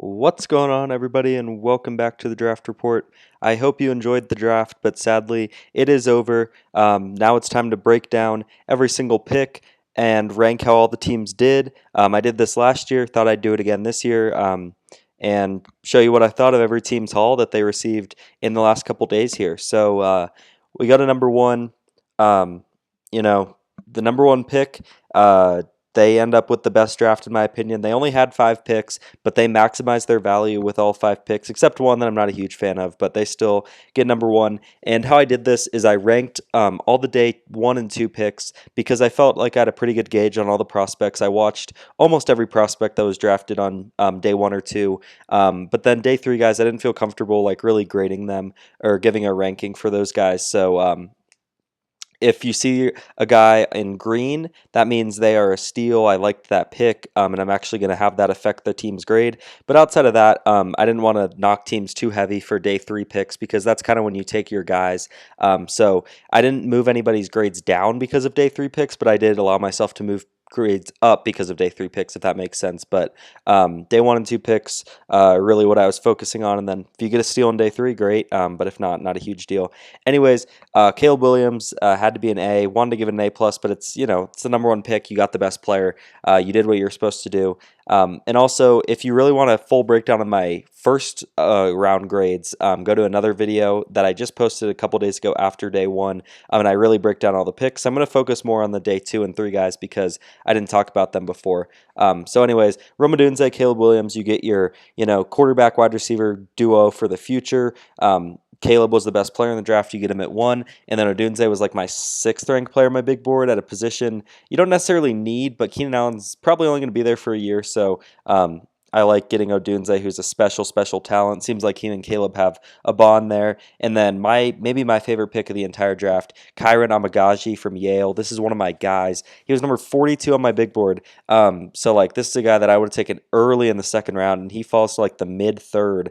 What's going on, everybody, and welcome back to the Draft Report. I hope you enjoyed the draft, but sadly, it is over. Now it's time to break down every single pick and rank how all the teams did. I did this last year, thought I'd do it again this year, and show you what I thought of every team's haul that they received in the last couple days here. So we got a number one. Um, you know, the number one pick. They end up with the best draft, in my opinion. They only had 5 picks, but they maximize their value with all 5 picks, except one that I'm not a huge fan of, but they still get number one. And how I did this is I ranked all the day 1 and 2 picks because I felt like I had a pretty good gauge on all the prospects. I watched almost every prospect that was drafted on day 1 or 2. But then day 3 guys, I didn't feel comfortable like really grading them or giving a ranking for those guys. So if you see a guy in green, that means they are a steal. I liked that pick, and I'm actually going to have that affect the team's grade. But outside of that, I didn't want to knock teams too heavy for day 3 picks because that's kind of when you take your guys. So I didn't move anybody's grades down because of day 3 picks, but I did allow myself to move grades up because of day 3 picks, if that makes sense. But day 1 and 2 picks, really what I was focusing on. And then if you get a steal on day 3, great. But if not, not a huge deal. Anyways, Caleb Williams had to be an A. Wanted to give it an A plus, but it's it's the number 1 pick. You got the best player. You did what you're supposed to do. And also, if you really want a full breakdown of my first round grades, go to another video that I just posted a couple days ago after day 1, and I really break down all the picks. I'm going to focus more on the day 2 and 3 guys because I didn't talk about them before. So anyways, Rome Odunze, Caleb Williams, you get your quarterback wide receiver duo for the future. Caleb was the best player in the draft. You get him at 1. And then Odunze was like my 6th ranked player on my big board at a position you don't necessarily need, but Keenan Allen's probably only going to be there for a year. So I like getting Odunze, who's a special talent. Seems like he and Caleb have a bond there. And then maybe my favorite pick of the entire draft, Kyron Amagaji from Yale. This is one of my guys. He was number 42 on my big board. So like this is a guy that I would have taken early in the 2nd round, and he falls to like the mid-3rd.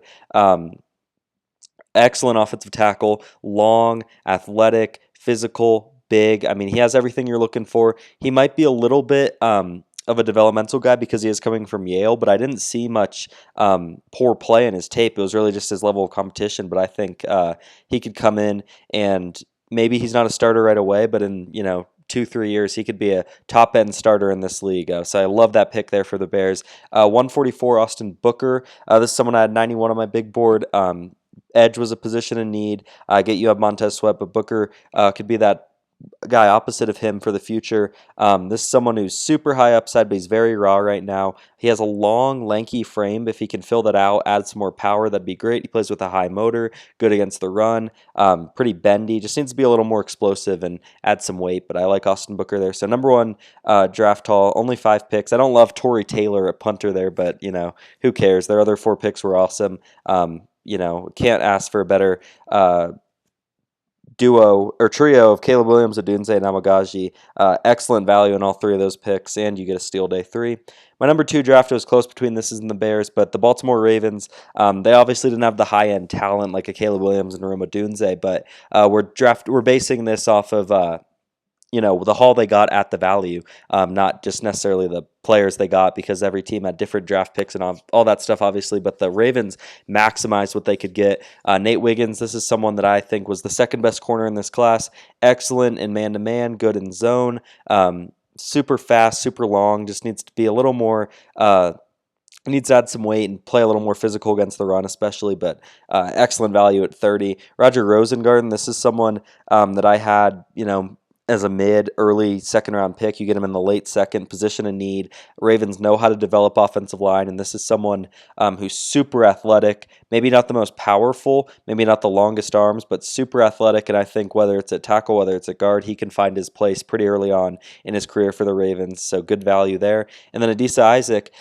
Excellent offensive tackle, long, athletic, physical, big. I mean, he has everything you're looking for. He might be a little bit of a developmental guy because he is coming from Yale, but I didn't see much poor play in his tape. It was really just his level of competition, but I think he could come in and maybe he's not a starter right away, but in 2-3 years, he could be a top-end starter in this league. So I love that pick there for the Bears. 144, Austin Booker. This is someone I had 91 on my big board. Edge was a position in need. I get you have Montez Sweat, but Booker could be that guy opposite of him for the future. This is someone who's super high upside, but he's very raw right now. He has a long, lanky frame. If he can fill that out, add some more power, that'd be great. He plays with a high motor, good against the run, pretty bendy. Just needs to be a little more explosive and add some weight, but I like Austin Booker there. So number 1 draft haul, only 5 picks. I don't love Torrey Taylor at punter there, but, who cares? Their other 4 picks were awesome. Can't ask for a better duo or trio of Caleb Williams, Odunze, and Amagaji. Excellent value in all 3 of those picks, and you get a steal day 3. My number 2 draft was close between this and the Bears, but the Baltimore Ravens, they obviously didn't have the high-end talent like a Caleb Williams and Rome Odunze, but we're basing this off of the haul they got at the value, not just necessarily the players they got because every team had different draft picks and all that stuff, obviously. But the Ravens maximized what they could get. Nate Wiggins, this is someone that I think was the 2nd best corner in this class. Excellent in man-to-man, good in zone, super fast, super long, just needs to be a little more needs to add some weight and play a little more physical against the run, especially, but excellent value at 30. Roger Rosengarten, this is someone that I had, as a early 2nd round pick. You get him in the late 2nd, position in need. Ravens know how to develop offensive line, and this is someone who's super athletic, maybe not the most powerful, maybe not the longest arms, but super athletic, and I think whether it's at tackle, whether it's at guard, he can find his place pretty early on in his career for the Ravens, so good value there. And then Adisa Isaac,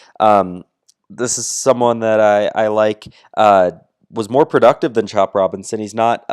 this is someone that I like, was more productive than Chop Robinson. He's not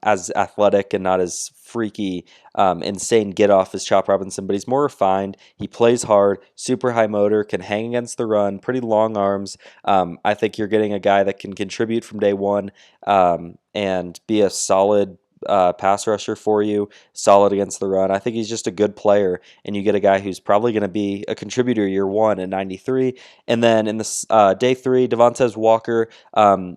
as athletic and not as freaky, insane get-off as Chop Robinson, but he's more refined. He plays hard, super high motor, can hang against the run, pretty long arms. I think you're getting a guy that can contribute from day 1 and be a solid pass rusher for you, solid against the run. I think he's just a good player, and you get a guy who's probably going to be a contributor year one at 93. And then in this day three, Devontae Walker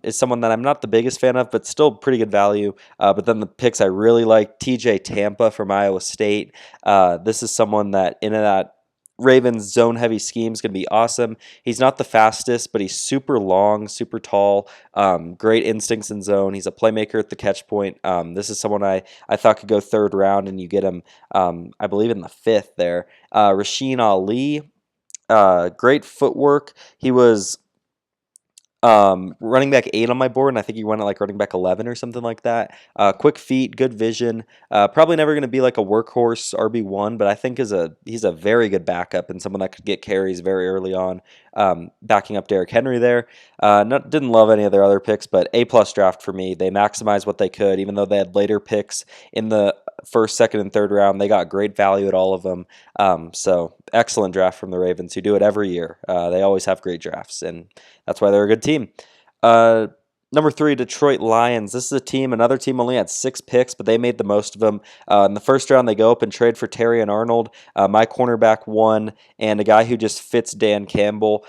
is someone that I'm not the biggest fan of, but still pretty good value. But then the picks I really like, TJ Tampa from Iowa State. This is someone that in that Ravens zone heavy scheme is going to be awesome. He's not the fastest, but he's super long, super tall, great instincts in zone. He's a playmaker at the catch point. This is someone I thought could go third round, and you get him, I believe, in the fifth there. Rasheen Ali, great footwork. He was running back 8 on my board, and I think he went at like running back 11 or something like that. Quick feet, good vision. Probably never going to be like a workhorse RB1, but I think he's a very good backup and someone that could get carries very early on, backing up Derrick Henry there. Didn't love any of their other picks, but A-plus draft for me. They maximized what they could, even though they had later picks in the first, second, and third round. They got great value at all of them. So excellent draft from the Ravens, who do it every year. They always have great drafts, and that's why they're a good team. Number 3, Detroit Lions. This is another team only had 6 picks, but they made the most of them. In the first round, they go up and trade for Terry and Arnold, my cornerback 1, and a guy who just fits Dan Campbell.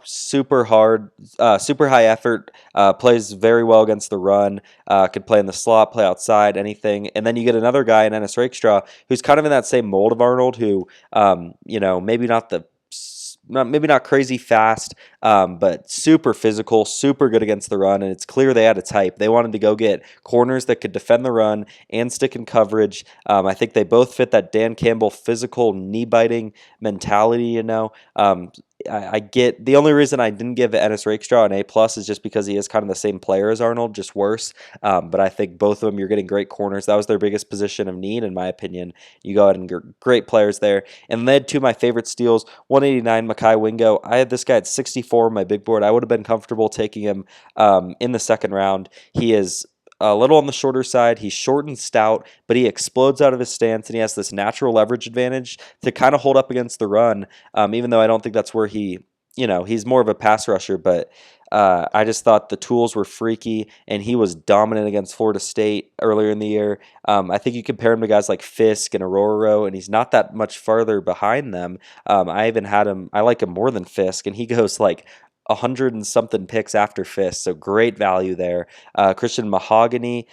Super hard, super high effort, plays very well against the run, could play in the slot, play outside, anything. And then you get another guy in Ennis Rakestraw who's kind of in that same mold of Arnold, who, maybe not crazy fast, but super physical, super good against the run, and it's clear they had a type. They wanted to go get corners that could defend the run and stick in coverage. I think they both fit that Dan Campbell physical, knee-biting mentality, I get the only reason I didn't give Ennis Rakestraw an A+ is just because he is kind of the same player as Arnold, just worse. But I think both of them, you're getting great corners. That was their biggest position of need, in my opinion. You go ahead and get great players there. And led to my favorite steals, 189 Mekhi Wingo. I had this guy at 64 on my big board. I would have been comfortable taking him in the second round. He is a little on the shorter side. He's short and stout, but he explodes out of his stance, and he has this natural leverage advantage to kind of hold up against the run, even though I don't think that's where he's more of a pass rusher, but I just thought the tools were freaky, and he was dominant against Florida State earlier in the year. I think you compare him to guys like Fisk and Ororo, and he's not that much farther behind them. I like him more than Fisk, and he goes like 100 and something picks after Fisk, so great value there. Christian Mahogany,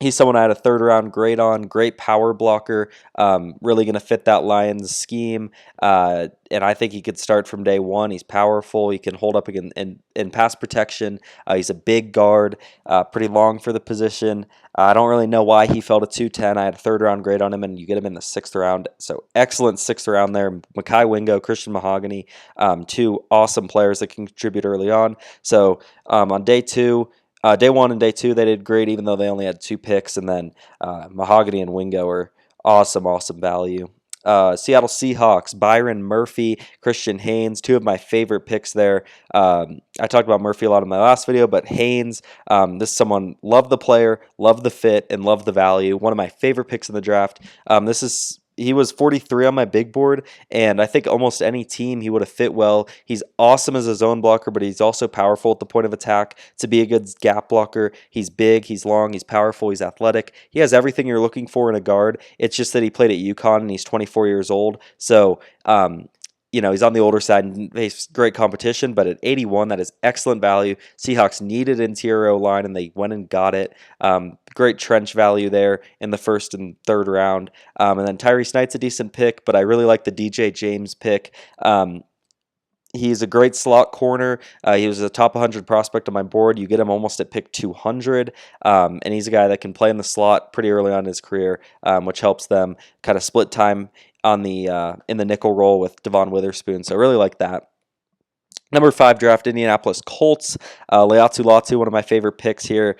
he's someone I had a third round grade on, great power blocker, really going to fit that Lions scheme, and I think he could start from day one. He's powerful, he can hold up in pass protection, he's a big guard, pretty long for the position. I don't really know why he fell to 210. I had a third round grade on him, and you get him in the 6th round, so excellent 6th round there. Mekhi Wingo, Christian Mahogany, 2 awesome players that can contribute early on. So on day 2, day 1 and day 2, they did great, even though they only had 2 picks. And then Mahogany and Wingo are awesome value. Seattle Seahawks, Byron Murphy, Christian Haynes, 2 of my favorite picks there. I talked about Murphy a lot in my last video, but Haynes, this is someone, love the player, love the fit, and love the value. One of my favorite picks in the draft. He was 43 on my big board, and I think almost any team he would have fit well. He's awesome as a zone blocker, but he's also powerful at the point of attack to be a good gap blocker. He's big, he's long, he's powerful, he's athletic. He has everything you're looking for in a guard. It's just that he played at UConn, and he's 24 years old. So, he's on the older side and faced great competition, but at 81, that is excellent value. Seahawks needed interior line, and they went and got it. Great trench value there in the 1st and 3rd round. And then Tyrese Knight's a decent pick, but I really like the DJ James pick. He's a great slot corner. He was a top 100 prospect on my board. You get him almost at pick 200, and he's a guy that can play in the slot pretty early on in his career, which helps them kind of split time on the in the nickel role with Devon Witherspoon. So I really like that. Number 5 draft, Indianapolis Colts. Leatu Latu, one of my favorite picks here.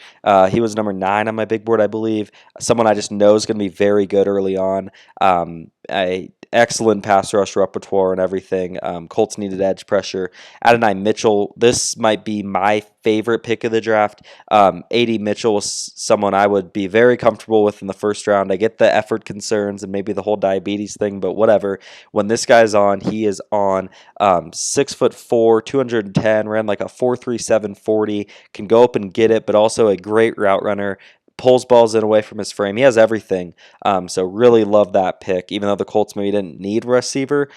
He was number 9 on my big board, I believe. Someone I just know is going to be very good early on. I excellent pass rush repertoire and everything. Colts needed edge pressure. Adonai Mitchell, this might be my favorite pick of the draft. A.D. Mitchell was someone I would be very comfortable with in the first round. I get the effort concerns and maybe the whole diabetes thing, but whatever. When this guy's on, he is on. 6'4", 210, ran like a 4.37 40, can go up and get it, but also a great route runner. Pulls balls in away from his frame. He has everything. So really love that pick. Even though the Colts maybe didn't need receiver,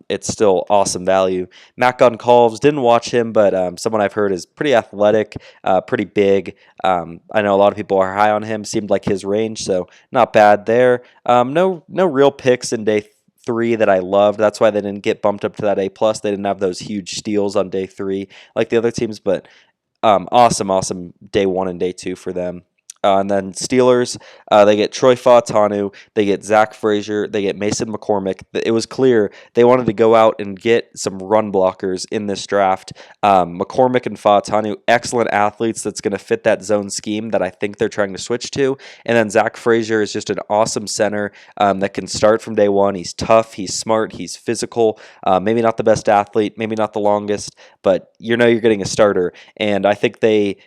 it's still awesome value. Matt Goncalves, didn't watch him, but someone I've heard is pretty athletic, pretty big. I know a lot of people are high on him. Seemed like his range, so not bad there. No real picks in day 3 that I loved. That's why they didn't get bumped up to that A+. They didn't have those huge steals on day 3 like the other teams, but awesome day 1 and day 2 for them. And then Steelers, they get Troy Fautanu, they get Zach Frazier, they get Mason McCormick. It was clear they wanted to go out and get some run blockers in this draft. McCormick and Fautanu, excellent athletes that's going to fit that zone scheme that I think they're trying to switch to. And then Zach Frazier is just an awesome center that can start from day 1. He's tough, he's smart, he's physical. Maybe not the best athlete, maybe not the longest, but you're getting a starter. And I think they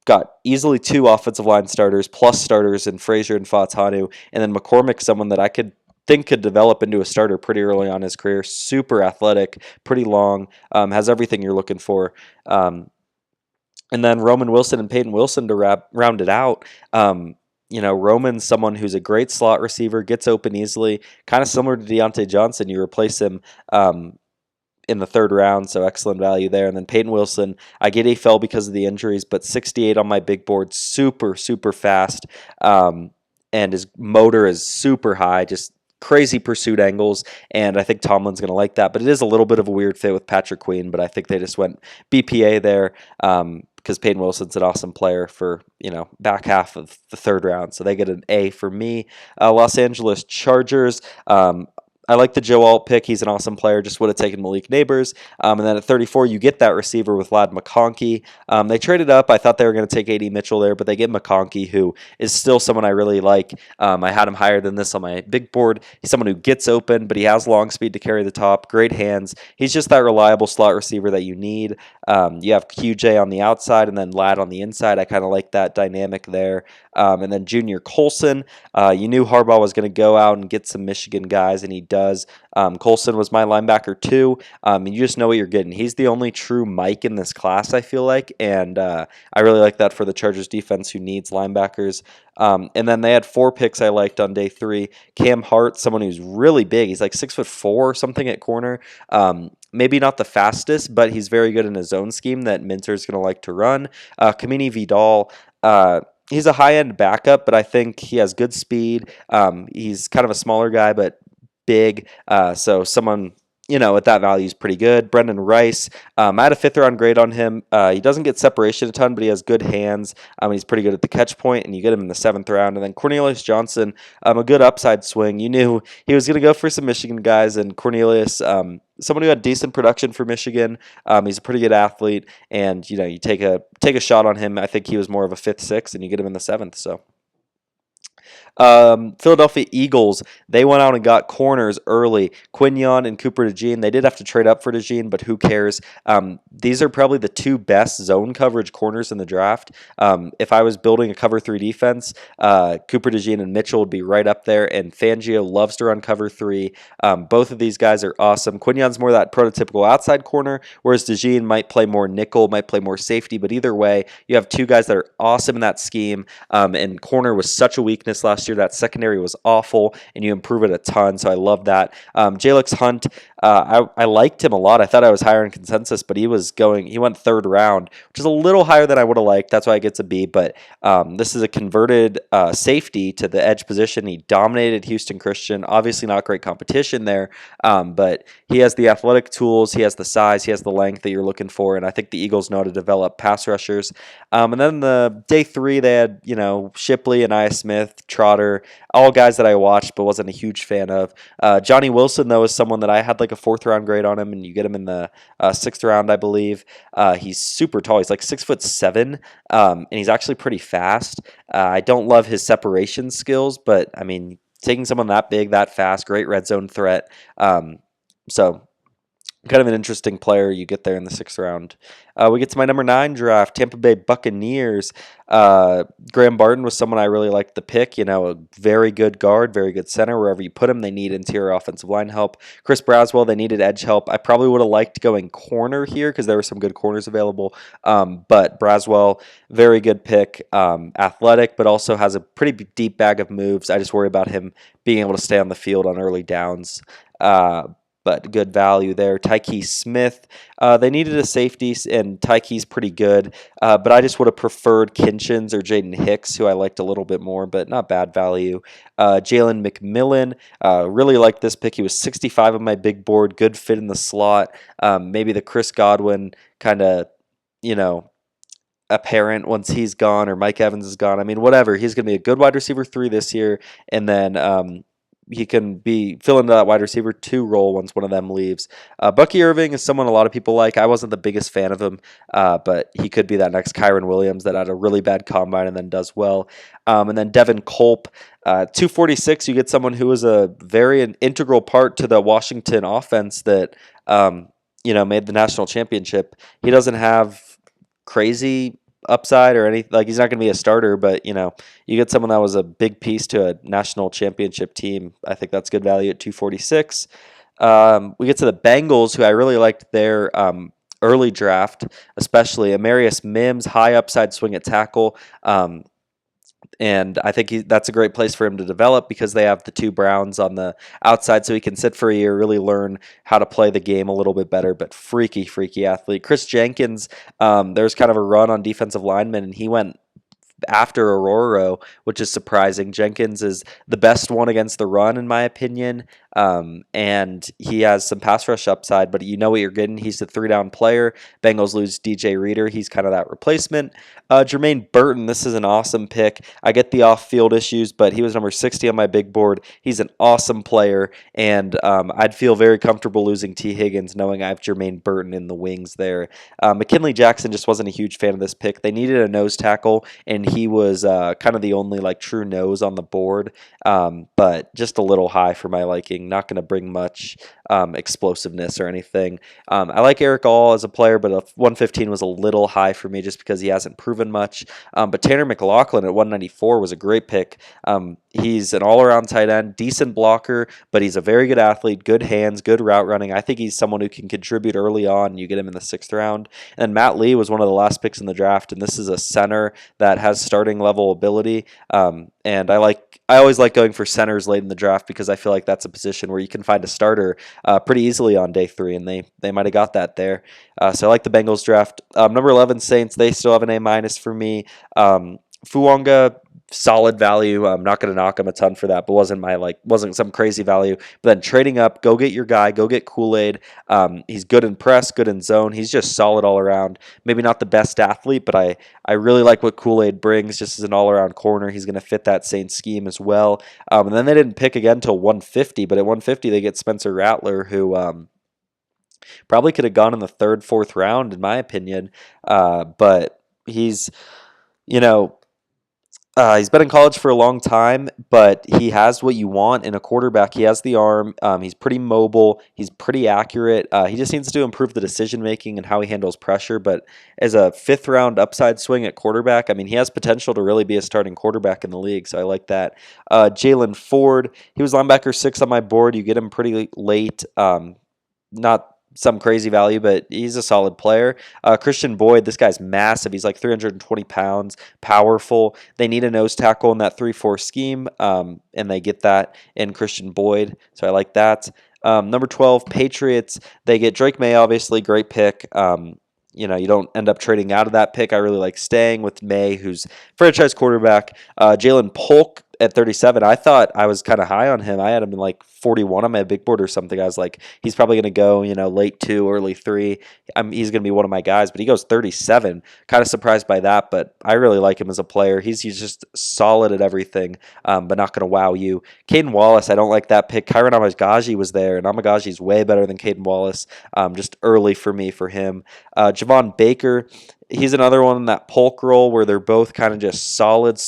got easily 2 offensive line starters plus starters in Frazier and Fautanu, and then McCormick, someone that I could develop into a starter pretty early on in his career. Super athletic, pretty long, has everything you're looking for. And then Roman Wilson and Peyton Wilson to round it out. Roman's someone who's a great slot receiver, gets open easily, kind of similar to Deontay Johnson. You replace him in the 3rd round, so excellent value there. And then Peyton Wilson, I get he fell because of the injuries, but 68 on my big board, super fast, and his motor is super high, just crazy pursuit angles, and I think Tomlin's going to like that. But it is a little bit of a weird fit with Patrick Queen, but I think they just went BPA there because Peyton Wilson's an awesome player for back half of the 3rd round, so they get an A for me. Los Angeles Chargers. I like the Joe Alt pick. He's an awesome player. Just would have taken Malik Neighbors. And then at 34, you get that receiver with Ladd McConkey. They traded up. I thought they were going to take A.D. Mitchell there, but they get McConkey, who is still someone I really like. I had him higher than this on my big board. He's someone who gets open, but he has long speed to carry the top, great hands. He's just that reliable slot receiver that you need. You have QJ on the outside and then Ladd on the inside. I kind of like that dynamic there. And then Junior Colson. You knew Harbaugh was going to go out and get some Michigan guys, and he does. Colson was my linebacker too, and you just know what you're getting. He's the only true Mike in this class, I feel like, and I really like that for the Chargers defense who needs linebackers. And then they had 4 picks I liked on day 3. Cam Hart, someone who's really big. He's like 6'4" or something at corner. Maybe not the fastest, but he's very good in his zone scheme that Minter's going to like to run. Kamini Vidal, he's a high-end backup, but I think he has good speed. He's kind of a smaller guy, but big. So someone, at that value is pretty good. Brendan Rice, I had a 5th-round grade on him. He doesn't get separation a ton, but he has good hands. He's pretty good at the catch point, and you get him in the 7th round. And then Cornelius Johnson, a good upside swing. You knew he was going to go for some Michigan guys, and Cornelius, someone who had decent production for Michigan. He's a pretty good athlete, and you take a shot on him. I think he was more of a 5th, 6th, and you get him in the 7th. So. Philadelphia Eagles, they went out and got corners early. Quinyon and Cooper DeJean. They did have to trade up for DeJean, but who cares? These are probably the 2 best zone coverage corners in the draft. If I was building a cover 3 defense, Cooper DeJean and Mitchell would be right up there, and Fangio loves to run cover 3. Both of these guys are awesome. Quinyon's more that prototypical outside corner, whereas DeJean might play more nickel, might play more safety, but either way, you have 2 guys that are awesome in that scheme, and corner was such a weakness last year. That secondary was awful, and you improve it a ton, so I love that. Jalix Hunt, I liked him a lot. I thought I was higher in consensus, but he went 3rd round, which is a little higher than I would have liked. That's why I get a B, but this is a converted safety to the edge position. He dominated Houston Christian. Obviously not great competition there, but he has the athletic tools, he has the size, he has the length that you're looking for, and I think the Eagles know how to develop pass rushers. And then the day 3, they had, Shipley and Nia Smith, Trotter, all guys that I watched but wasn't a huge fan of. Johnny Wilson, though, is someone that I had like a 4th-round grade on him, and you get him in the 6th round, I believe. He's super tall. He's like 6'7", and he's actually pretty fast. I don't love his separation skills, but, taking someone that big, that fast, great red zone threat. So kind of an interesting player you get there in the 6th round. We get to my number 9 draft, Tampa Bay Buccaneers. Graham Barton was someone I really liked the pick. A very good guard, very good center. Wherever you put him, they need interior offensive line help. Chris Braswell, they needed edge help. I probably would have liked going corner here because there were some good corners available. But Braswell, very good pick. Athletic, but also has a pretty deep bag of moves. I just worry about him being able to stay on the field on early downs. But good value there. Tyke Smith, they needed a safety, and Tyke's pretty good. But I just would have preferred Kinchins or Jaden Hicks, who I liked a little bit more, but not bad value. Jalen McMillan, really liked this pick. He was 65 on my big board, good fit in the slot. Maybe the Chris Godwin kind of, apparent once he's gone or Mike Evans is gone. I mean, whatever. He's going to be a good wide receiver 3 this year, and then he can fill into that wide receiver 2 role once one of them leaves. Bucky Irving is someone a lot of people like. I wasn't the biggest fan of him, but he could be that next Kyron Williams that had a really bad combine and then does well. And then Devin Culp, 246, you get someone who was a very integral part to the Washington offense that made the national championship. He doesn't have crazy upside or anything, like he's not going to be a starter, but you get someone that was a big piece to a national championship team. I think that's good value at 246. We get to the Bengals, who I really liked their early draft, especially Amarius Mims, high upside swing at tackle. And I think that's a great place for him to develop because they have the 2 Browns on the outside, so he can sit for a year, really learn how to play the game a little bit better, but freaky athlete. Chris Jenkins, there's kind of a run on defensive linemen, and he went after Aurora, which is surprising. Jenkins is the best one against the run, in my opinion, and he has some pass rush upside, but you know what you're getting. He's the 3-down player. Bengals lose DJ Reader. He's kind of that replacement. Jermaine Burton, this is an awesome pick. I get the off-field issues, but he was number 60 on my big board. He's an awesome player, and I'd feel very comfortable losing T. Higgins knowing I have Jermaine Burton in the wings there. McKinley Jackson just wasn't a huge fan of this pick. They needed a nose tackle, and he was kind of the only true nose on the board, but just a little high for my liking. Not going to bring much explosiveness or anything. I like Eric All as a player, but a 115 was a little high for me just because he hasn't proven much. But Tanner McLaughlin at 194 was a great pick. He's an all-around tight end, decent blocker, but he's a very good athlete, good hands, good route running. I think he's someone who can contribute early on. You get him in the 6th round. And Matt Lee was one of the last picks in the draft, and this is a center that has starting level ability. And I always like going for centers late in the draft because I feel like that's a position where you can find a starter pretty easily on day 3, and they might have got that there. So I like the Bengals draft. Number 11 Saints, they still have an A- for me. Fuanga, solid value. I'm not going to knock him a ton for that, but wasn't some crazy value. But then trading up, go get your guy, go get Kool-Aid. He's good in press, good in zone. He's just solid all around. Maybe not the best athlete, but I really like what Kool-Aid brings just as an all-around corner. He's going to fit that Saints scheme as well. And then they didn't pick again until 150, but at 150 they get Spencer Rattler, who probably could have gone in the 3rd, 4th round in my opinion. But he's, he's been in college for a long time, but he has what you want in a quarterback. He has the arm. He's pretty mobile. He's pretty accurate. He just needs to improve the decision-making and how he handles pressure. But as a 5th-round upside swing at quarterback, I mean, he has potential to really be a starting quarterback in the league, so I like that. Jalen Ford, he was linebacker 6 on my board. You get him pretty late. Not some crazy value, but he's a solid player. Christian Boyd, this guy's massive. He's like 320 pounds, powerful. They need a nose tackle in that 3-4 scheme, and they get that in Christian Boyd, so I like that. Number 12, Patriots. They get Drake May, obviously, great pick. You don't end up trading out of that pick. I really like staying with May, who's franchise quarterback. Jalen Polk at 37. I thought I was kind of high on him. I had him in 41 on my big board or something. I was like, he's probably going to go, late 2, early 3. He's going to be one of my guys, but he goes 37. Kind of surprised by that, but I really like him as a player. He's just solid at everything, but not going to wow you. Caden Wallace, I don't like that pick. Kyron Amagaji was there, and Amagaji's way better than Caden Wallace. Just early for me for him. Javon Baker, he's another one in that Polk role where they're both kind of just solid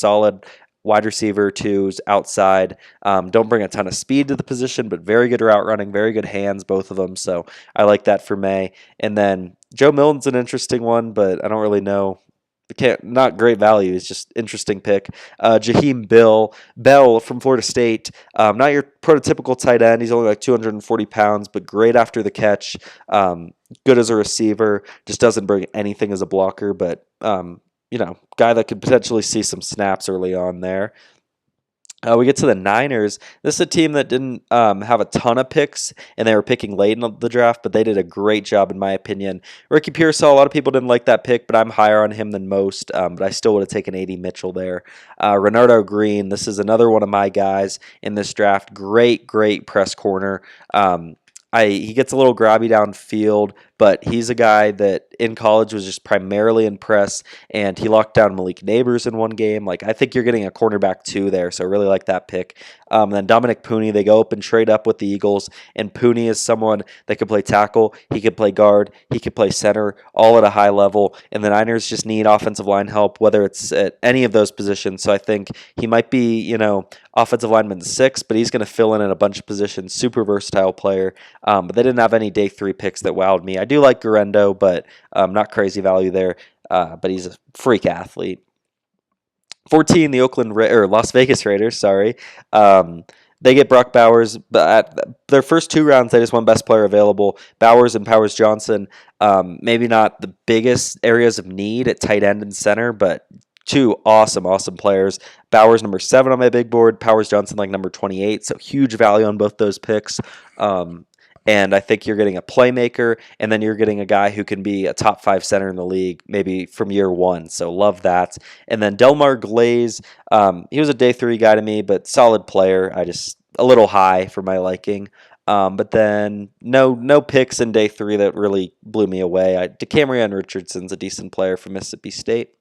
wide receiver twos outside. Don't bring a ton of speed to the position, but very good route running, very good hands, both of them. So I like that for May. And then Joe Milton's an interesting one, but I don't really know. Not great value. It's just interesting pick. Jaheim Bell from Florida State. Not your prototypical tight end. He's only like 240 pounds, but great after the catch. Good as a receiver. Just doesn't bring anything as a blocker, but guy that could potentially see some snaps early on there. We get to the Niners. This is a team that didn't have a ton of picks, and they were picking late in the draft, but they did a great job, in my opinion. Ricky Pearsall, a lot of people didn't like that pick, but I'm higher on him than most, but I still would have taken A.D. Mitchell there. Renardo Green, this is another one of my guys in this draft. Great press corner. He gets a little grabby downfield, but he's a guy that in college was just primarily in press, and he locked down Malik Neighbors in one game. Like, I think you're getting a cornerback too there, so I really like that pick. Then Dominic Pooney, they go up and trade up with the Eagles, and Pooney is someone that could play tackle, he could play guard, he could play center, all at a high level, and the Niners just need offensive line help, whether it's at any of those positions, so I think he might be, offensive lineman 6, but he's going to fill in a bunch of positions, super versatile player, but they didn't have any day 3 picks that wowed me. I do like Garendo, but not crazy value there, but he's a freak athlete. 14, the Las Vegas Raiders, sorry. They get Brock Bowers, but at their first 2 rounds, they just won best player available. Bowers and Powers Johnson, maybe not the biggest areas of need at tight end and center, but 2 awesome players. Bowers number 7 on my big board, Powers Johnson like number 28, so huge value on both those picks. And I think you're getting a playmaker, and then you're getting a guy who can be a top 5 center in the league, maybe from year 1. So love that. And then Delmar Glaze, he was a day 3 guy to me, but solid player. A little high for my liking. But then no picks in day 3 that really blew me away. DeCamerion Richardson's a decent player from Mississippi State.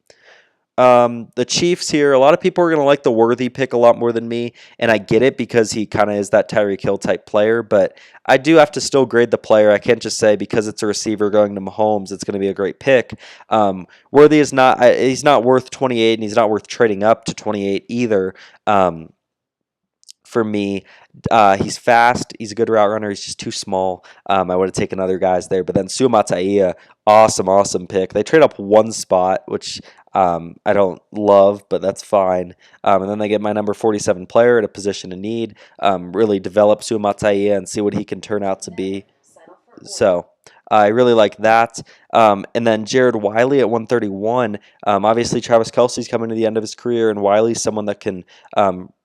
The Chiefs here, a lot of people are going to like the Worthy pick a lot more than me, and I get it because he kind of is that Tyreek Hill type player, but I do have to still grade the player. I can't just say because it's a receiver going to Mahomes, it's going to be a great pick. Worthy is not, he's not worth 28, and he's not worth trading up to 28 either. For me, he's fast. He's a good route runner. He's just too small. I would have taken other guys there. But then Suamataia, awesome pick. They trade up 1 spot, which I don't love, but that's fine. And then they get my number 47 player at a position of need. Really develop Suamataia and see what he can turn out to be. So I really like that. And then Jared Wiley at 131. Obviously, Travis Kelce's coming to the end of his career, and Wiley's someone that can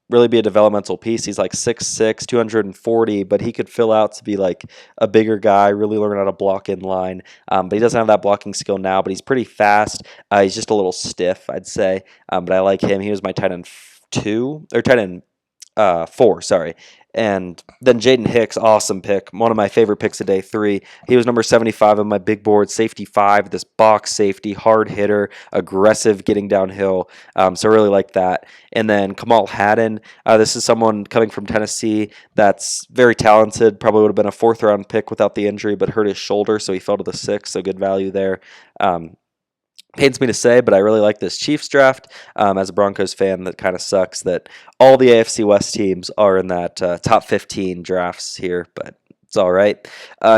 really be a developmental piece. He's like 6'6", 240, but he could fill out to be like a bigger guy, really learn how to block in line. But he doesn't have that blocking skill now, but he's pretty fast. He's just a little stiff, I'd say. But I like him. He was my tight end 4, sorry. And then Jaden Hicks, awesome pick. One of my favorite picks of day 3. He was number 75 on my big board, safety 5, this box safety, hard hitter, aggressive, getting downhill. So I really like that. And then Kamal Haddon, this is someone coming from Tennessee that's very talented, probably would have been a 4th round pick without the injury, but hurt his shoulder, so he fell to the 6th, so good value there. Pains me to say, but I really like this Chiefs draft. As a Broncos fan, that kind of sucks that all the AFC West teams are in that top 15 drafts here, but it's all right.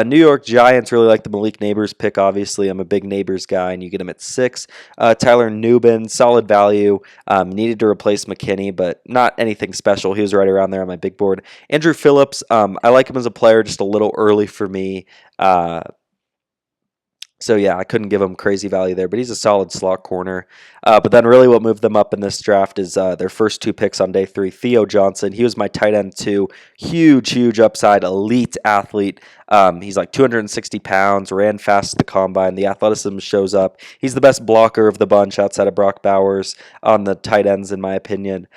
New York Giants really like the Malik Neighbors pick, obviously. I'm a big Neighbors guy, and you get him at 6. Tyler Nubin, solid value. Needed to replace McKinney, but not anything special. He was right around there on my big board. Andrew Phillips, I like him as a player, just a little early for me. So, yeah, I couldn't give him crazy value there, but he's a solid slot corner. But then really what moved them up in this draft is their first 2 picks on day 3. Theo Johnson, he was my tight end 2. Huge upside, elite athlete. He's like 260 pounds, ran fast at the combine. The athleticism shows up. He's the best blocker of the bunch outside of Brock Bowers on the tight ends, in my opinion.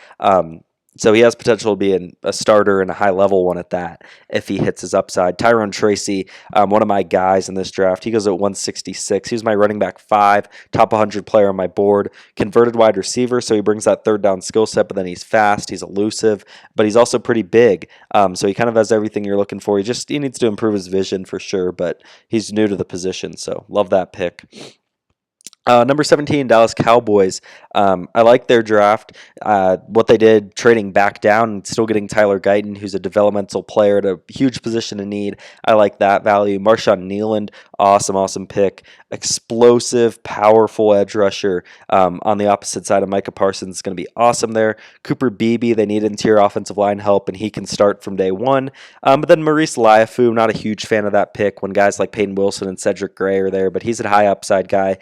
So he has potential to be a starter and a high-level one at that if he hits his upside. Tyrone Tracy, one of my guys in this draft, he goes at 166. He was my running back 5, top 100 player on my board, converted wide receiver, so he brings that third down skill set, but then he's fast, he's elusive, but he's also pretty big, so he kind of has everything you're looking for. He needs to improve his vision for sure, but he's new to the position, so love that pick. Number 17, Dallas Cowboys. I like their draft. What they did, trading back down and still getting Tyler Guyton, who's a developmental player at a huge position of need. I like that value. Marshawn Nealand, awesome pick. Explosive, powerful edge rusher on the opposite side of Micah Parsons is going to be awesome there. Cooper Beebe, they need interior offensive line help, and he can start from day one. But then Maurice Liafu, not a huge fan of that pick when guys like Peyton Wilson and Cedric Gray are there, but he's a high upside guy.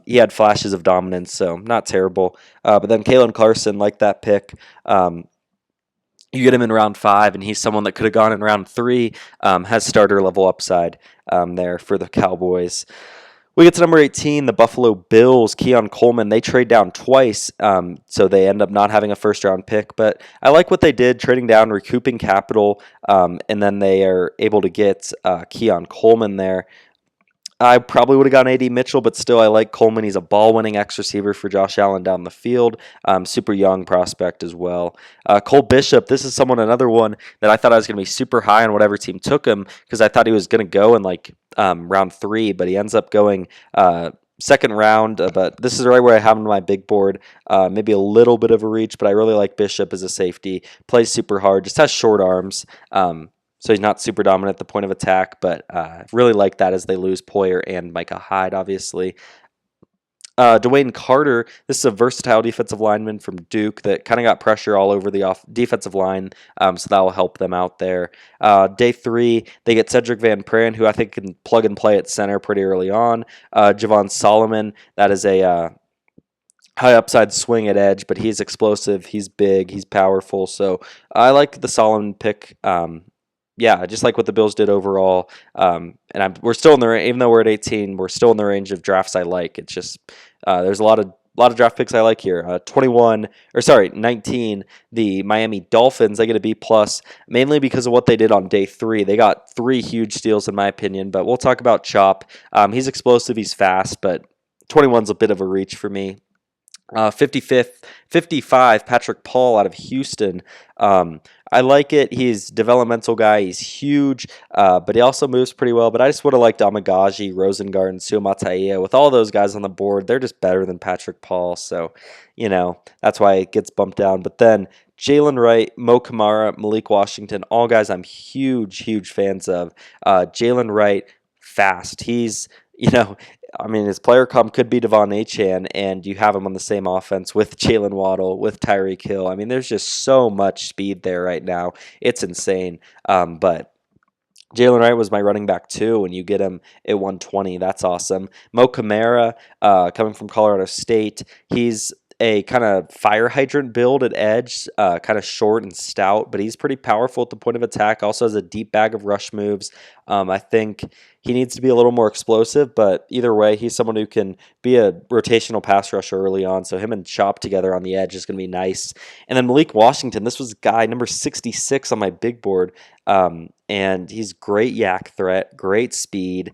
He had flashes of dominance, so not terrible. But then Kalen Carson, like that pick. You get him in round 5, and he's someone that could have gone in round 3, has starter level upside there for the Cowboys. We get to number 18, the Buffalo Bills, Keon Coleman. They trade down twice, so they end up not having a first-round pick. But I like what they did, trading down, recouping capital, and then they are able to get Keon Coleman there. I probably would have gone A.D. Mitchell, but still I like Coleman. He's a ball-winning X-receiver for Josh Allen down the field. Super young prospect as well. Cole Bishop, this is another one that I thought I was going to be super high on whatever team took him because I thought he was going to go in round 3, but he ends up going second round. But this is right where I have him on my big board. Maybe a little bit of a reach, but I really like Bishop as a safety. Plays super hard, just has short arms. So he's not super dominant at the point of attack, but really like that as they lose Poyer and Micah Hyde, obviously. Dwayne Carter, this is a versatile defensive lineman from Duke that kind of got pressure all over the defensive line, so that will help them out there. Day 3, they get Cedric Van Pran, who I think can plug and play at center pretty early on. Javon Solomon, that is a high upside swing at edge, but he's explosive, he's big, he's powerful, so I like the Solomon pick. I just like what the Bills did overall. We're still in the even though we're at 18, we're still in the range of drafts I like. It's just there's a lot of draft picks I like here. 19, the Miami Dolphins, they get a B plus, mainly because of what they did on day 3. They got 3 huge steals in my opinion, but we'll talk about Chop. He's explosive, he's fast, but 21's a bit of a reach for me. 55, Patrick Paul out of Houston. I like it. He's a developmental guy. He's huge, but he also moves pretty well. But I just would have liked Amagaji, Rosengard, and Suamataia. With all those guys on the board, they're just better than Patrick Paul. So, that's why it gets bumped down. But then Jalen Wright, Mo Kamara, Malik Washington, all guys I'm huge fans of. Jalen Wright, fast. He's, his player comp could be Devon Achane, and you have him on the same offense with Jalen Waddle, with Tyreek Hill. I mean, there's just so much speed there right now. It's insane. But Jalen Wright was my running back too, and you get him at 120. That's awesome. Mo Kamara, coming from Colorado State, he's a kind of fire hydrant build at edge, kind of short and stout, but he's pretty powerful at the point of attack. Also has a deep bag of rush moves. I think he needs to be a little more explosive, but either way, he's someone who can be a rotational pass rusher early on, so him and Chop together on the edge is going to be nice. And then Malik Washington, this was guy number 66 on my big board, and he's great yak threat, great speed.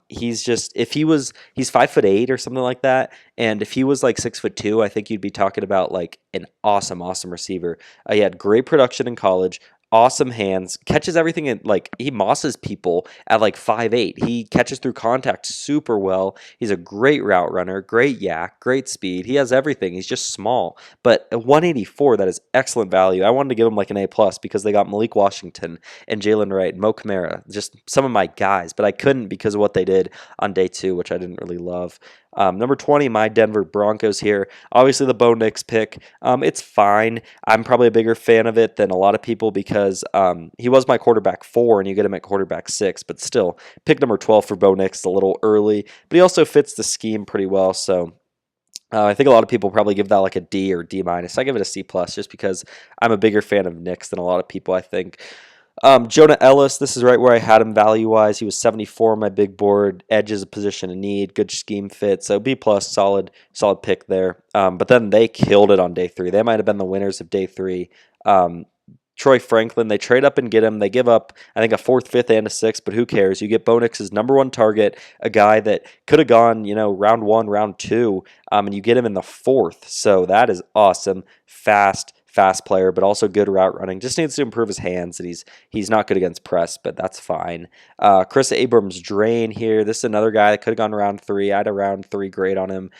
He's 5'8" or something like that, and if he was like 6'2", I think you'd be talking about like an awesome receiver. He had great production in college. Awesome hands, catches everything he mosses people at 5'8". He catches through contact super well. He's a great route runner, great yak, great speed. He has everything. He's just small. But at 184, that is excellent value. I wanted to give him an A plus because they got Malik Washington and Jalen Wright and Mo Kamara, just some of my guys, but I couldn't because of what they did on day 2, which I didn't really love. Number 20, my Denver Broncos here. Obviously, the Bo Nix pick. It's fine. I'm probably a bigger fan of it than a lot of people because he was my quarterback 4, and you get him at quarterback 6. But still, pick number 12 for Bo Nix a little early. But he also fits the scheme pretty well. So I think a lot of people probably give that a D or D minus. I give it a C plus just because I'm a bigger fan of Nix than a lot of people, I think. Jonah Ellis, this is right where I had him value-wise. He was 74 on my big board. Edge is a position of need. Good scheme fit. So B+, solid pick there. But then they killed it on day 3. They might have been the winners of day 3. Troy Franklin, they trade up and get him. They give up, I think, a 4th, 5th, and a 6th, but who cares? You get Bo Nix's number 1 target, a guy that could have gone, round 1, round 2, and you get him in the 4th. So that is awesome. Fast, fast player, but also good route running. Just needs to improve his hands, and he's not good against press, but that's fine. Chris Abrams-Drain here. This is another guy that could have gone round 3. I had a round 3 grade on him.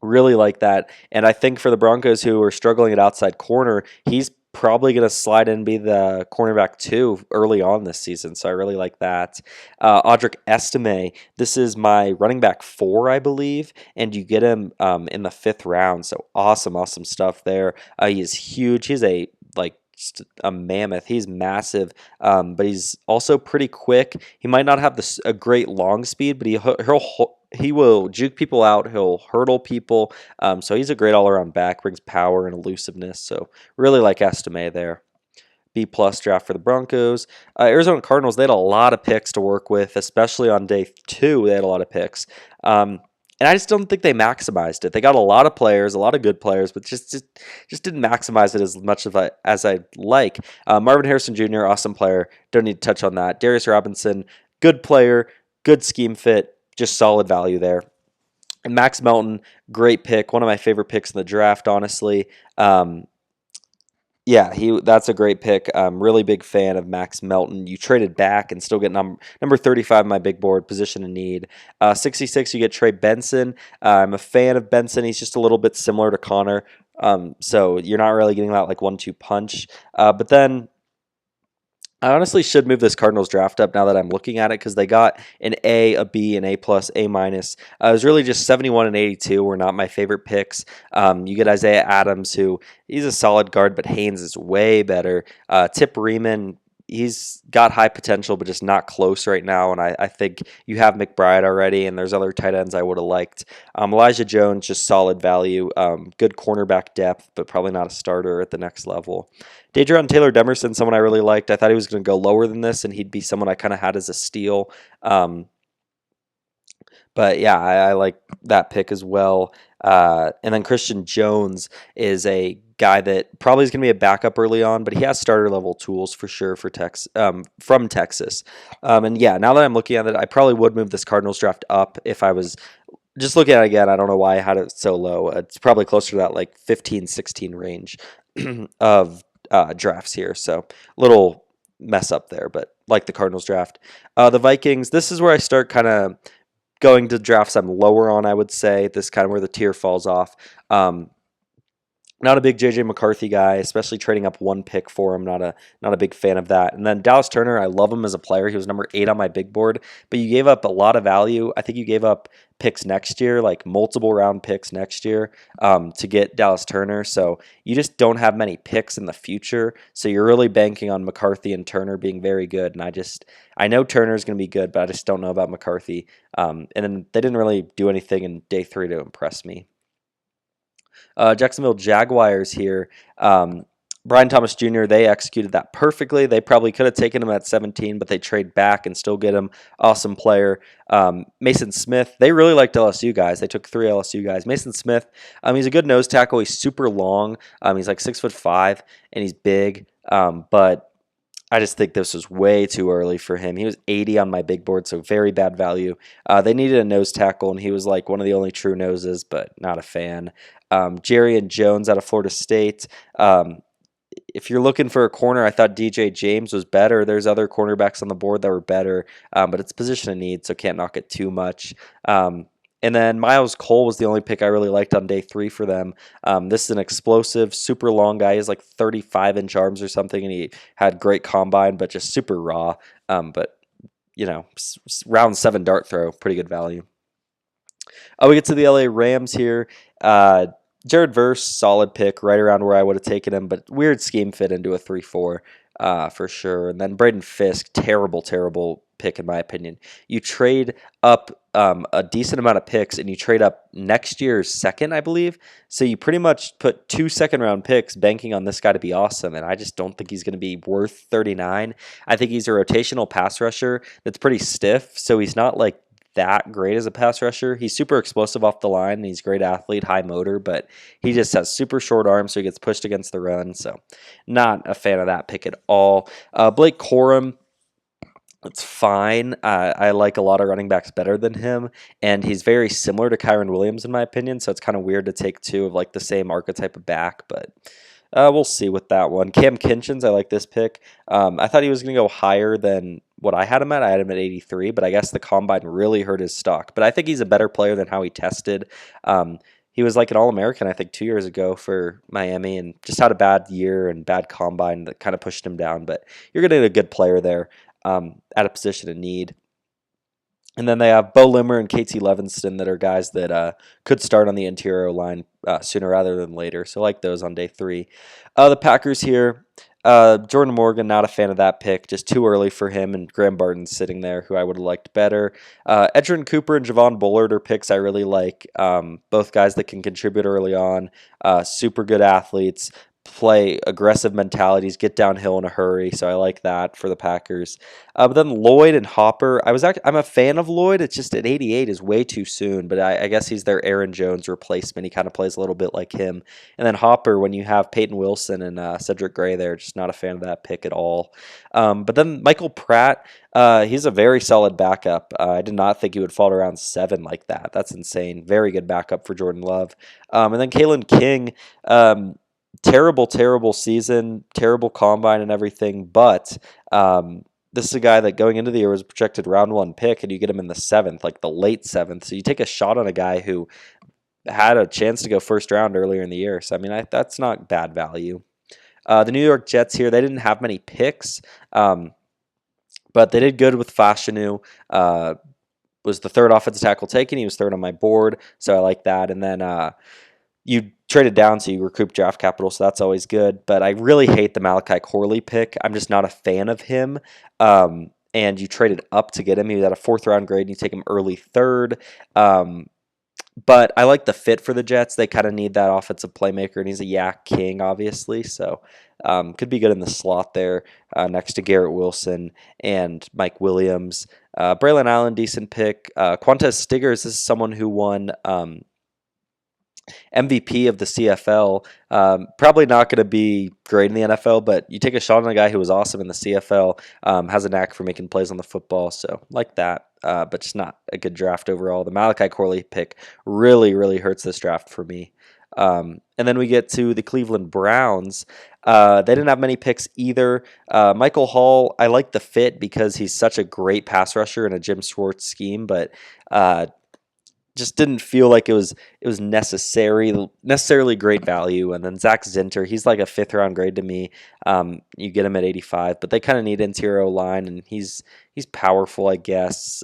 Really like that. And I think for the Broncos, who are struggling at outside corner, he's probably going to slide in and be the cornerback 2 early on this season. So I really like that. Audric Estime, this is my running back 4, I believe, and you get him in the 5th round. So awesome stuff there. He is huge. He's just a mammoth. He's massive, but he's also pretty quick. He might not have a great long speed, but he will juke people out. He'll hurdle people. So he's a great all-around back. Brings power and elusiveness. So really like Estime there. B+ draft for the Broncos. Arizona Cardinals, they had a lot of picks to work with, especially on day 2. They had a lot of picks. And I just don't think they maximized it. They got a lot of players, a lot of good players, but just didn't maximize it as much as I'd like. Marvin Harrison Jr., awesome player. Don't need to touch on that. Darius Robinson, good player, good scheme fit, just solid value there. And Max Melton, great pick. One of my favorite picks in the draft, honestly. Yeah, that's a great pick. Really big fan of Max Melton. You traded back and still get number 35 on my big board, position in need. 66, you get Trey Benson. I'm a fan of Benson. He's just a little bit similar to Connor. So you're not really getting that 1-2 punch. But then I honestly should move this Cardinals draft up now that I'm looking at it, because they got an A, a B, an A+, A-. It was really just 71 and 82 were not my favorite picks. You get Isaiah Adams, who he's a solid guard, but Haynes is way better. Tip Riemann, he's got high potential, but just not close right now. And I think you have McBride already, and there's other tight ends I would have liked. Elijah Jones, just solid value. Good cornerback depth, but probably not a starter at the next level. Daedron Taylor-Demerson, someone I really liked. I thought he was going to go lower than this, and he'd be someone I kind of had as a steal. But yeah, I like that pick as well. And then Christian Jones is a guy that probably is going to be a backup early on, but he has starter level tools for sure for from Texas. And yeah, now that I'm looking at it, I probably would move this Cardinals draft up if I was just looking at it again. I don't know why I had it so low. It's probably closer to that 15, 16 range of drafts here. So little mess up there, but like the Cardinals draft. The Vikings, this is where I start kind of going to drafts I'm lower on, I would say. This kind of where the tier falls off. Not a big J.J. McCarthy guy, especially trading up 1 pick for him. Not a big fan of that. And then Dallas Turner, I love him as a player. He was number 8 on my big board, but you gave up a lot of value. I think you gave up picks next year, multiple round picks next year, to get Dallas Turner. So you just don't have many picks in the future. So you're really banking on McCarthy and Turner being very good. And I know Turner's going to be good, but I just don't know about McCarthy. And then they didn't really do anything in day 3 to impress me. Jacksonville Jaguars here. Brian Thomas Jr., they executed that perfectly. They probably could have taken him at 17, but they trade back and still get him. Awesome player. Mason Smith, they really liked LSU guys. They took 3 LSU guys. Mason Smith, he's a good nose tackle. He's super long. He's 6'5", and he's big. But I just think this was way too early for him. He was 80 on my big board, so very bad value. They needed a nose tackle, and he was one of the only true noses, but not a fan. Jerry and Jones out of Florida State. If you're looking for a corner, I thought DJ James was better. There's other cornerbacks on the board that were better, but it's position of need, so can't knock it too much. And then Miles Cole was the only pick I really liked on day 3 for them. This is an explosive, super long guy. He's 35-inch arms or something, and he had great combine, but just super raw. But, round 7 dart throw, pretty good value. We get to the LA Rams here. Jared Verse, solid pick, right around where I would have taken him, but weird scheme fit into a 3-4 for sure. And then Braden Fisk, terrible pick in my opinion. You trade up a decent amount of picks, and you trade up next year's second, I believe. So you pretty much put 2 second-round picks banking on this guy to be awesome, and I just don't think he's going to be worth 39. I think he's a rotational pass rusher that's pretty stiff, so he's not that great as a pass rusher. He's super explosive off the line, and he's a great athlete, high motor, but he just has super short arms, so he gets pushed against the run. So not a fan of that pick at all. Blake Corum, It's fine. I like a lot of running backs better than him, and he's very similar to Kyron Williams in my opinion. So it's kind of weird to take two of like the same archetype of back, but we'll see with that one. Cam Kinchins, I like this pick. I thought he was going to go higher than what I had him at. I had him at 83, but I guess the combine really hurt his stock. But I think he's a better player than how he tested. He was like an All-American, I think, 2 years ago for Miami, and just had a bad year and bad combine that kind of pushed him down. But you're going to get a good player there at a position of need. And then they have Bo Limmer and KT Levinston that are guys that could start on the interior line sooner rather than later. So I like those on day 3. The Packers here, Jordan Morgan, not a fan of that pick. Just too early for him, and Graham Barton's sitting there, who I would have liked better. Edgerrin Cooper and Javon Bullard are picks I really like. Both guys that can contribute early on. Super good athletes. Play aggressive mentalities, get downhill in a hurry, so I like that for the Packers. But then Lloyd and Hopper, I'm a fan of Lloyd. It's just at 88 is way too soon, but I guess he's their Aaron Jones replacement. He kind of plays a little bit like him. And then Hopper, when you have Peyton Wilson and Cedric Gray there, just not a fan of that pick at all. But then Michael Pratt, he's a very solid backup. I did not think he would fall around 7 like that. That's insane. Very good backup for Jordan Love. And then Kalen King. Terrible season, terrible combine and everything, but this is a guy that going into the year was a projected round 1 pick, and you get him in the 7th, like the late 7th. So you take a shot on a guy who had a chance to go first round earlier in the year. So, I mean, that's not bad value. The New York Jets here, they didn't have many picks, but they did good with Fashanu. Was the 3rd offensive tackle taken. He was 3rd on my board, so I like that. And then you traded down, so you recoup draft capital, so that's always good. But I really hate the Malachi Corley pick. I'm just not a fan of him. And you traded up to get him. He was at a 4th round grade, and you take him early 3rd. But I like the fit for the Jets. They kind of need that offensive playmaker, and he's a yak king, obviously. So could be good in the slot there next to Garrett Wilson and Mike Williams. Braylon Allen, decent pick. Quantez Stiggers, this is someone who won MVP of the CFL. Probably not going to be great in the NFL, but you take a shot on a guy who was awesome in the CFL, has a knack for making plays on the football, so like that. But just not a good draft overall. The Malachi Corley pick really hurts this draft for me. And then we get to the Cleveland Browns. They didn't have many picks either. Michael Hall, I like the fit because he's such a great pass rusher in a Jim Schwartz scheme, but just didn't feel like it was necessarily great value. And then Zach Zinter, he's like a 5th round grade to me. You get him at 85, but they kind of need interior line, and he's powerful, I guess.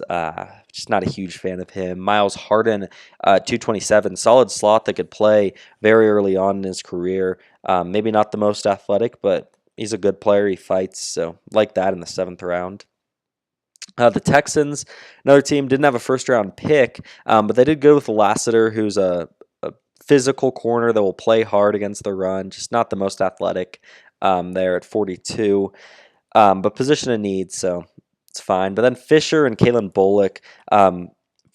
Just not a huge fan of him. Miles Harden, 227, solid slot that could play very early on in his career. Maybe not the most athletic, but he's a good player. He fights, so like that in the 7th round. The Texans, another team, didn't have a 1st round pick, but they did good with Lassiter, who's a physical corner that will play hard against the run. Just not the most athletic there at 42, but position of need, so it's fine. But then Fisher and Kalen Bullock.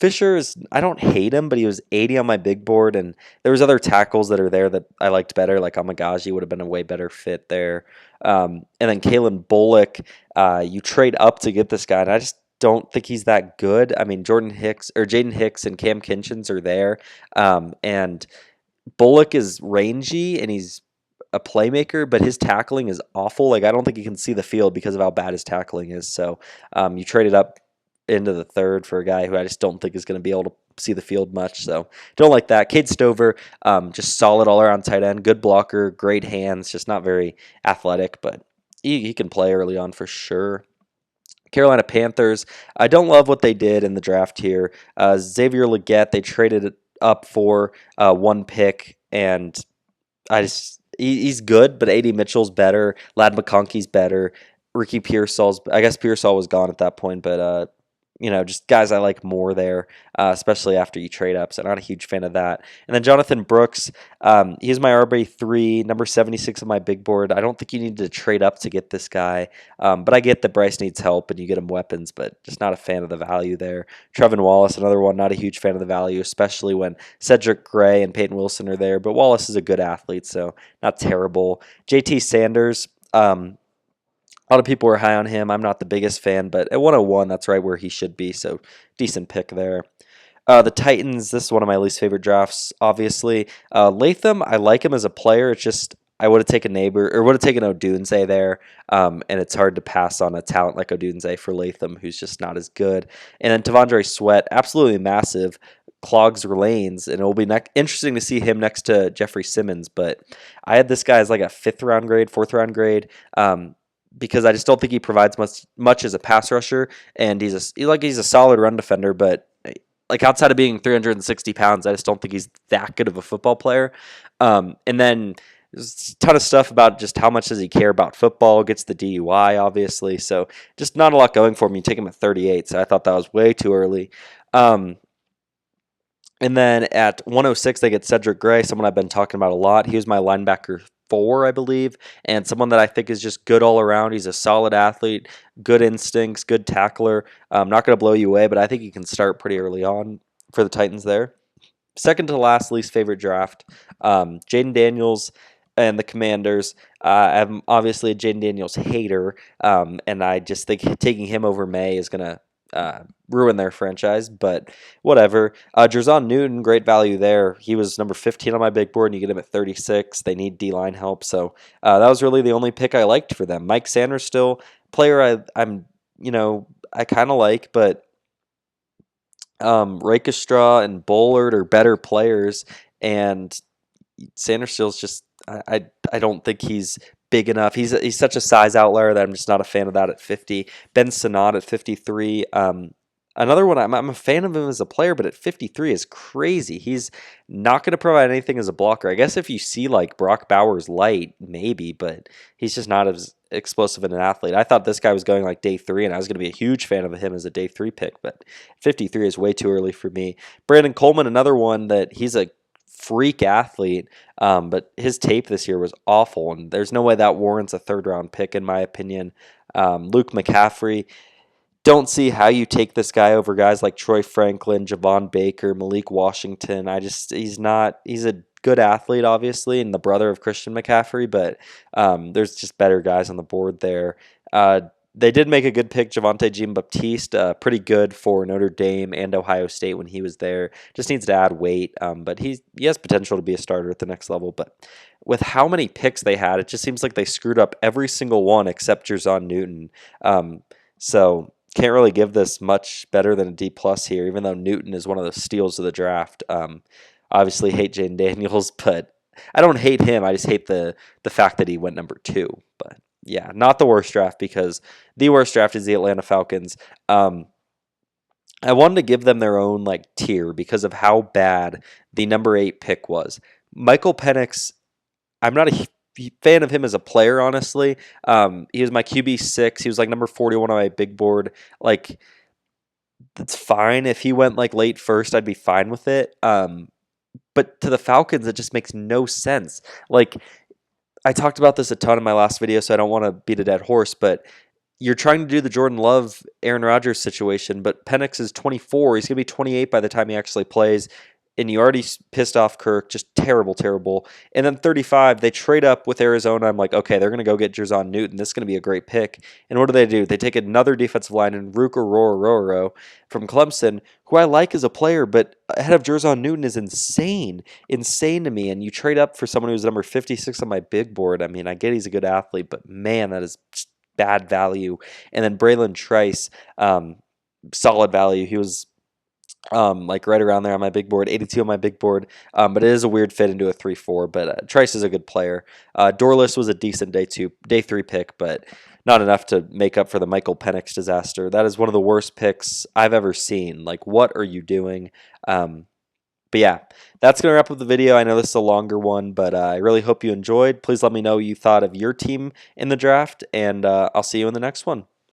Fisher I don't hate him, but he was 80 on my big board, and there was other tackles that are there that I liked better, like Amagaji would have been a way better fit there. And then Kalen Bullock, you trade up to get this guy, and I just don't think he's that good. I mean, Jaden Hicks and Cam Kinchins are there, and Bullock is rangy, and he's a playmaker, but his tackling is awful. Like, I don't think he can see the field because of how bad his tackling is. So you traded up into the 3rd for a guy who I just don't think is going to be able to see the field much. So don't like that. Cade Stover, just solid all-around tight end, good blocker, great hands, just not very athletic, but he can play early on for sure. Carolina Panthers, I don't love what they did in the draft here. Xavier Legette, they traded it up for 1 pick, and he's good, but A.D. Mitchell's better. Lad McConkey's better. Ricky Pearsall's, I guess Pearsall was gone at that point, but just guys I like more there, especially after you trade up. So I'm not a huge fan of that. And then Jonathan Brooks, he's my RB3, number 76 on my big board. I don't think you need to trade up to get this guy, but I get that Bryce needs help and you get him weapons, but just not a fan of the value there. Trevin Wallace, another one, not a huge fan of the value, especially when Cedric Gray and Peyton Wilson are there, but Wallace is a good athlete, so not terrible. JT Sanders, A lot of people were high on him. I'm not the biggest fan, but at 101, that's right where he should be. So decent pick there. The Titans, this is one of my least favorite drafts, obviously. Latham, I like him as a player. It's just I would have taken Neighbor or would have taken Odunze there, and it's hard to pass on a talent like Odunze for Latham, who's just not as good. And then Tavondre Sweat, absolutely massive, clogs lanes, and it'll be interesting to see him next to Jeffrey Simmons. But I had this guy as like a fifth round grade, fourth round grade. Because I just don't think he provides much as a pass rusher, and he's a solid run defender, but like outside of being 360 pounds, I just don't think he's that good of a football player. And then there's a ton of stuff about just how much does he care about football, gets the DUI, obviously. So just not a lot going for him. You take him at 38, so I thought that was way too early. And then at 106, they get Cedric Gray, someone I've been talking about a lot. He was my linebacker 4, I believe, and someone that I think is just good all around. He's a solid athlete, good instincts, good tackler. Not going to blow you away, but I think he can start pretty early on for the Titans there. Second to last, least favorite draft, Jaden Daniels and the Commanders. I'm obviously a Jaden Daniels hater, and I just think taking him over May is going to ruin their franchise, but whatever. Jerzon Newton, great value there. He was number 15 on my big board, and you get him at 36. They need D-line help, so that was really the only pick I liked for them. Mike Sanders still, player I kind of like, but Rakestra and Bullard are better players, and Sanders still's just I don't think he's big enough. He's such a size outlier that I'm just not a fan of that at 50. Ben Sinnott at 53. Another one, I'm a fan of him as a player, but at 53 is crazy. He's not going to provide anything as a blocker. I guess if you see like Brock Bowers light, maybe, but he's just not as explosive an athlete. I thought this guy was going like day 3, and I was going to be a huge fan of him as a day 3 pick, but 53 is way too early for me. Brandon Coleman, another one that he's a freak athlete, but his tape this year was awful, and there's no way that warrants a third-round pick, in my opinion. Luke McCaffrey, don't see how you take this guy over guys like Troy Franklin, Javon Baker, Malik Washington. He's a good athlete, obviously, and the brother of Christian McCaffrey, but there's just better guys on the board there. They did make a good pick, Javonte Jean-Baptiste, pretty good for Notre Dame and Ohio State when he was there. Just needs to add weight, but he has potential to be a starter at the next level. But with how many picks they had, it just seems like they screwed up every single one except Jerzon Newton. So can't really give this much better than a D+ here, even though Newton is one of the steals of the draft. Obviously hate Jaden Daniels, but I don't hate him. I just hate the fact that he went number 2. But yeah, not the worst draft, because the worst draft is the Atlanta Falcons. I wanted to give them their own like tier because of how bad the number 8 pick was. Michael Penix, I'm not a fan of him as a player, honestly. He was my QB 6. He was like number 41 on my big board. Like, that's fine. If he went like late first, I'd be fine with it. But to the Falcons, it just makes no sense. Like, I talked about this a ton in my last video, so I don't want to beat a dead horse, but you're trying to do the Jordan Love, Aaron Rodgers situation, but Penix is 24. He's going to be 28 by the time he actually plays, and you already pissed off Kirk. Just terrible, terrible. And then 35, they trade up with Arizona. I'm like, okay, they're going to go get Jerzon Newton. This is going to be a great pick. And what do? They take another defensive lineman, Ruka Rororo from Clemson, who I like as a player, but ahead of Jerzon Newton is insane to me. And you trade up for someone who's number 56 on my big board. I mean, I get he's a good athlete, but man, that is just bad value. And then Braylon Trice, solid value. He was like right around there on my big board, 82 on my big board, but it is a weird fit into a 3-4, but Trice is a good player. Dorless was a decent day 3 pick, but not enough to make up for the Michael Penix disaster. That is one of the worst picks I've ever seen. Like, what are you doing? But yeah, that's going to wrap up the video. I know this is a longer one, but I really hope you enjoyed. Please let me know what you thought of your team in the draft, and I'll see you in the next one.